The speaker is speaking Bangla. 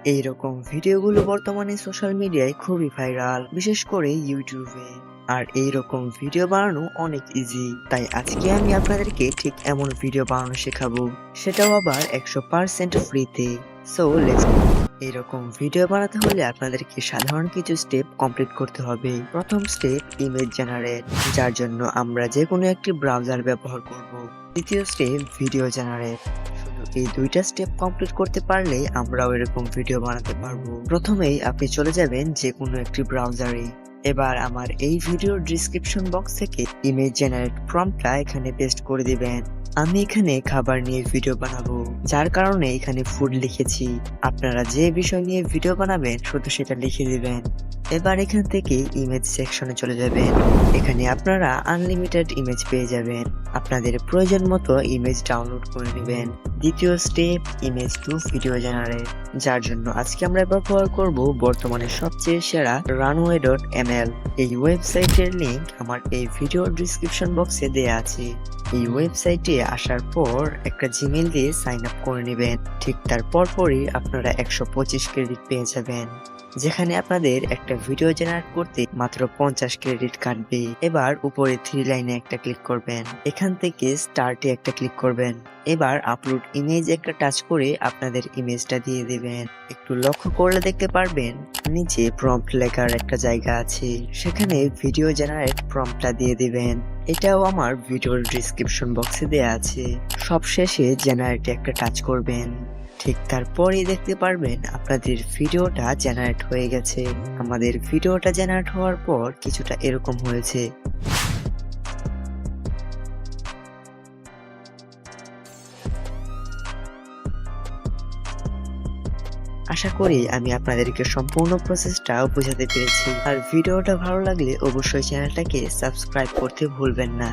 এইরকম ভিডিওগুলো বর্তমানে সোশ্যাল মিডিয়ায় খুবই ভাইরাল, বিশেষ করে ইউটিউবে। আর এইরকম ভিডিও বানানো অনেক ইজি, তাই আজকে আমি আপনাদেরকে ঠিক এমন ভিডিও বানানো শেখাবো, সেটাও আবার 100% ফ্রিতে। So let's. এইরকম ভিডিও বানাতে হলে আপনাদেরকে সাধারণ কিছু স্টেপ কমপ্লিট করতে হবে। প্রথম স্টেপ, ইমেজ জেনারেট, যার জন্য আমরা যে কোনো একটি ব্রাউজার ব্যবহার করব। দ্বিতীয় স্টেপ, ভিডিও জেনারেট। শুধু এই দুইটা স্টেপ কমপ্লিট করতে পারলে আমরাও এরকম ভিডিও বানাতে পারবো। প্রথমেই আপনি চলে যাবেন যে কোনো একটি ব্রাউজারে। এবার আমার এই ভিডিওর ডিসক্রিপশন বক্স থেকে ইমেজ জেনারেট প্রম্পটটা এখানে পেস্ট করে দিবেন। আমি এখানে খাবার নিয়ে ভিডিও বানাবো, যার কারণে এখানে ফুড লিখেছি। আপনারা যে বিষয় নিয়ে ভিডিও বানাবেন শুধু সেটা লিখে দিবেন। এবার এখান থেকে ইমেজ সেকশনে চলে যাবেন। এখানে আপনারা আনলিমিটেড ইমেজ পেয়ে যাবেন। আপনাদের প্রয়োজন মতো ইমেজ ডাউনলোড করে নেবেন। দ্বিতীয় step, image to video generate, যার জন্য আজকে আমরা ব্যবহার করব বর্তমানে সবচেয়ে সেরা runway.ml। এই ওয়েবসাইটের লিংক আমার এই ভিডিও ডিসক্রিপশন বক্সে দেয়া আছে। এই ওয়েবসাইটে আসার পর একটা জিমেইল দিয়ে সাইন আপ করে নেবেন। ঠিক তার পরপরই আপনারা 125 ক্রেডিট পেয়ে যাবেন, যেখানে আপনাদের একটা ভিডিও জেনারেট করতে মাত্র 50 ক্রেডিট কাটবে। এবার উপরে 3 লাইনে একটা ক্লিক করবেন, এখান থেকে স্টার্টে একটা ক্লিক করবেন। এবার আপলোড ইমেজ একটা টাচ করে আপনাদের ইমেজটা দিয়ে দিবেন। একটু লক্ষ্য করলে দেখতে পারবেন নিচে প্রম্পট লেখার একটা জায়গা আছে, সেখানে ভিডিও জেনারেট প্রম্পটটা দিয়ে দিবেন। এটাও আমার ভিডিওর ডিসক্রিপশন বক্সে দেয়া আছে। সবশেষে জেনারেটে একটা টাচ করবেন। ঠিক তারপরেই দেখতে পারবেন আপনাদের ভিডিওটা জেনারেট হয়ে গেছে। আমাদের ভিডিওটা জেনারেট হওয়ার পর কিছুটা এরকম হয়েছে। আশা করি আমি আপনাদেরকে সম্পূর্ণ প্রসেসটা বোঝাতে পেরেছি। আর ভিডিওটা ভালো লাগলে অবশ্যই চ্যানেলটাকে সাবস্ক্রাইব করতে ভুলবেন না।